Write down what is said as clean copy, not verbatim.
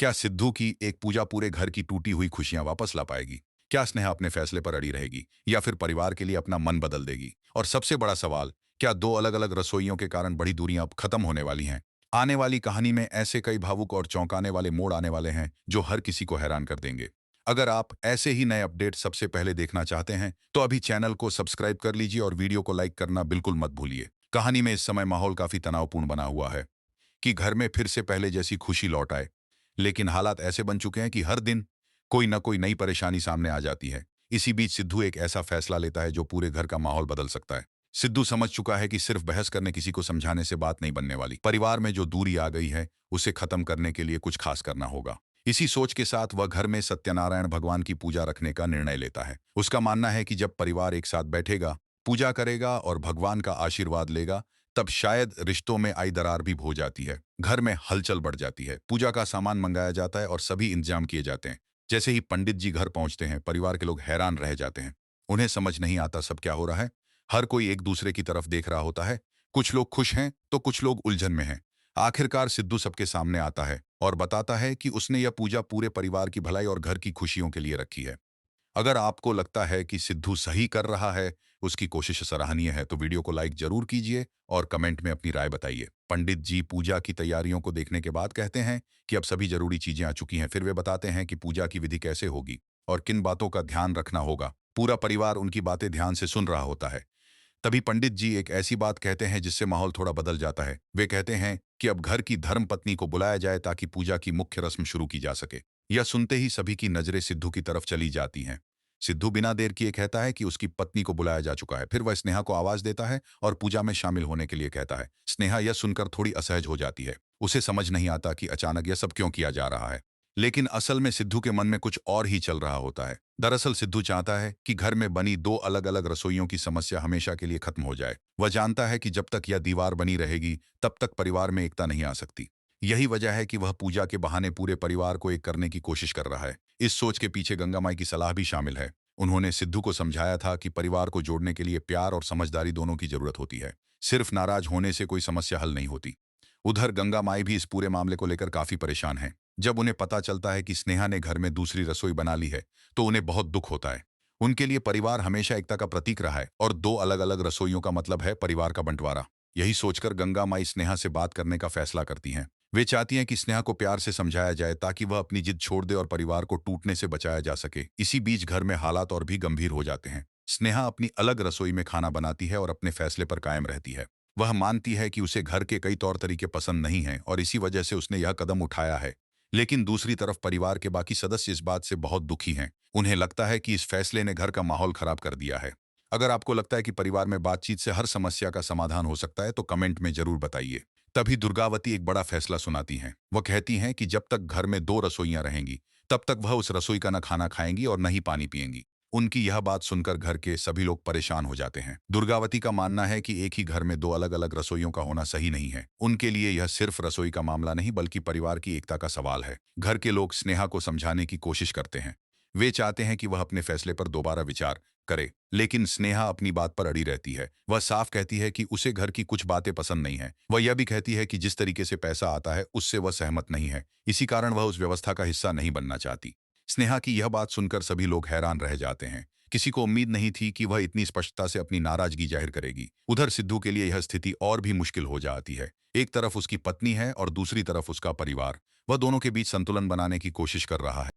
क्या सिद्धू की एक पूजा पूरे घर की टूटी हुई खुशियां वापस ला पाएगी? क्या स्नेहा अपने फैसले पर अड़ी रहेगी या फिर परिवार के लिए अपना मन बदल देगी? और सबसे बड़ा सवाल, क्या दो अलग अलग रसोइयों के कारण बड़ी दूरियां अब खत्म होने वाली हैं? आने वाली कहानी में ऐसे कई भावुक और चौंकाने वाले मोड़ आने वाले हैं जो हर किसी को हैरान कर देंगे। अगर आप ऐसे ही नए अपडेट सबसे पहले देखना चाहते हैं तो अभी चैनल को सब्सक्राइब कर लीजिए और वीडियो को लाइक करना बिल्कुल मत भूलिए। कहानी में इस समय माहौल काफी तनावपूर्ण बना हुआ है कि घर में फिर से पहले जैसी खुशी लौट आए। लेकिन हालात ऐसे बन चुके हैं कि हर दिन कोई ना कोई नई परेशानी सामने आ जाती है। इसी बीच सिद्धू एक ऐसा फैसला लेता है जो पूरे घर का माहौल बदल सकता है। सिद्धू समझ चुका है कि सिर्फ बहस करने, किसी को समझाने से बात नहीं बनने वाली। परिवार में जो दूरी आ गई है उसे खत्म करने के लिए कुछ खास करना होगा। इसी सोच के साथ वह घर में सत्यनारायण भगवान की पूजा रखने का निर्णय लेता है। उसका मानना है कि जब परिवार एक साथ बैठेगा, पूजा करेगा और भगवान का आशीर्वाद लेगा, तब शायद रिश्तों में आई दरार भी हो जाती है। घर में हलचल बढ़ जाती है। पूजा का सामान मंगाया जाता है और सभी इंतजाम किए जाते हैं। जैसे ही पंडित जी घर पहुंचते हैं, परिवार के लोग हैरान रह जाते हैं। उन्हें समझ नहीं आता सब क्या हो रहा है। हर कोई एक दूसरे की तरफ देख रहा होता है। कुछ लोग खुश हैं तो कुछ लोग उलझन में हैं। आखिरकार सिद्धू सबके सामने आता है और बताता है कि उसने यह पूजा पूरे परिवार की भलाई और घर की खुशियों के लिए रखी है। अगर आपको लगता है कि सिद्धू सही कर रहा है, उसकी कोशिश सराहनीय है, तो वीडियो को लाइक जरूर कीजिए और कमेंट में अपनी राय बताइए। पंडित जी पूजा की तैयारियों को देखने के बाद कहते हैं कि अब सभी जरूरी चीजें आ चुकी हैं। फिर वे बताते हैं कि पूजा की विधि कैसे होगी और किन बातों का ध्यान रखना होगा। पूरा परिवार उनकी बातें ध्यान से सुन रहा होता है। तभी पंडित जी एक ऐसी बात कहते हैं जिससे माहौल थोड़ा बदल जाता है। वे कहते हैं कि अब घर की धर्म पत्नी को बुलाया जाए ताकि पूजा की मुख्य रस्म शुरू की जा सके। यह सुनते ही सभी की नजरें सिद्धू की तरफ चली जाती हैं। सिद्धू बिना देर किए कहता है कि उसकी पत्नी को बुलाया जा चुका है। फिर वह स्नेहा को आवाज देता है और पूजा में शामिल होने के लिए कहता है। स्नेहा यह सुनकर थोड़ी असहज हो जाती है। उसे समझ नहीं आता कि अचानक यह सब क्यों किया जा रहा है। लेकिन असल में सिद्धू के मन में कुछ और ही चल रहा होता है। दरअसल सिद्धू चाहता है कि घर में बनी दो अलग अलग रसोइयों की समस्या हमेशा के लिए खत्म हो जाए। वह जानता है कि जब तक यह दीवार बनी रहेगी तब तक परिवार में एकता नहीं आ सकती। यही वजह है कि वह पूजा के बहाने पूरे परिवार को एक करने की कोशिश कर रहा है। इस सोच के पीछे गंगा माई की सलाह भी शामिल है। उन्होंने सिद्धू को समझाया था कि परिवार को जोड़ने के लिए प्यार और समझदारी दोनों की जरूरत होती है। सिर्फ नाराज होने से कोई समस्या हल नहीं होती। उधर गंगा माई भी इस पूरे मामले को लेकर काफी परेशान हैं। जब उन्हें पता चलता है कि स्नेहा ने घर में दूसरी रसोई बना ली है तो उन्हें बहुत दुख होता है। उनके लिए परिवार हमेशा एकता का प्रतीक रहा है और दो अलग अलग रसोइयों का मतलब है परिवार का बंटवारा। यही सोचकर गंगा माई स्नेहा से बात करने का फैसला करती हैं। वे चाहती हैं कि स्नेहा को प्यार से समझाया जाए ताकि वह अपनी जिद छोड़ दे और परिवार को टूटने से बचाया जा सके। इसी बीच घर में हालात और भी गंभीर हो जाते हैं। स्नेहा अपनी अलग रसोई में खाना बनाती है और अपने फैसले पर कायम रहती है। वह मानती है कि उसे घर के कई तौर तरीके पसंद नहीं हैं और इसी वजह से उसने यह कदम उठाया है। लेकिन दूसरी तरफ परिवार के बाकी सदस्य इस बात से बहुत दुखी हैं। उन्हें लगता है कि इस फैसले ने घर का माहौल खराब कर दिया है। अगर आपको लगता है कि परिवार में बातचीत से हर समस्या का समाधान हो सकता है तो कमेंट में जरूर बताइए। तभी दुर्गावती एक बड़ा फैसला सुनाती हैं। वह कहती हैं कि जब तक घर में दो रसोइयां रहेंगी तब तक वह उस रसोई का न खाना खाएंगी और न ही पानी पिएंगी। उनकी यह बात सुनकर घर के सभी लोग परेशान हो जाते हैं। दुर्गावती का मानना है कि एक ही घर में दो अलग अलग रसोइयों का होना सही नहीं है। उनके लिए यह सिर्फ रसोई का मामला नहीं बल्कि परिवार की एकता का सवाल है। घर के लोग स्नेहा को समझाने की कोशिश करते हैं। वे चाहते हैं कि वह अपने फैसले पर दोबारा विचार करे, लेकिन स्नेहा अपनी बात पर अड़ी रहती है। वह साफ कहती है कि उसे घर की कुछ बातें पसंद नहीं है। वह यह भी कहती है कि जिस तरीके से पैसा आता है उससे वह सहमत नहीं है। इसी कारण वह उस व्यवस्था का हिस्सा नहीं बनना चाहती। स्नेहा की यह बात सुनकर सभी लोग हैरान रह जाते हैं। किसी को उम्मीद नहीं थी कि वह इतनी स्पष्टता से अपनी नाराजगी जाहिर करेगी। उधर सिद्धू के लिए यह स्थिति और भी मुश्किल हो जाती है। एक तरफ उसकी पत्नी है और दूसरी तरफ उसका परिवार। वह दोनों के बीच संतुलन बनाने की कोशिश कर रहा है।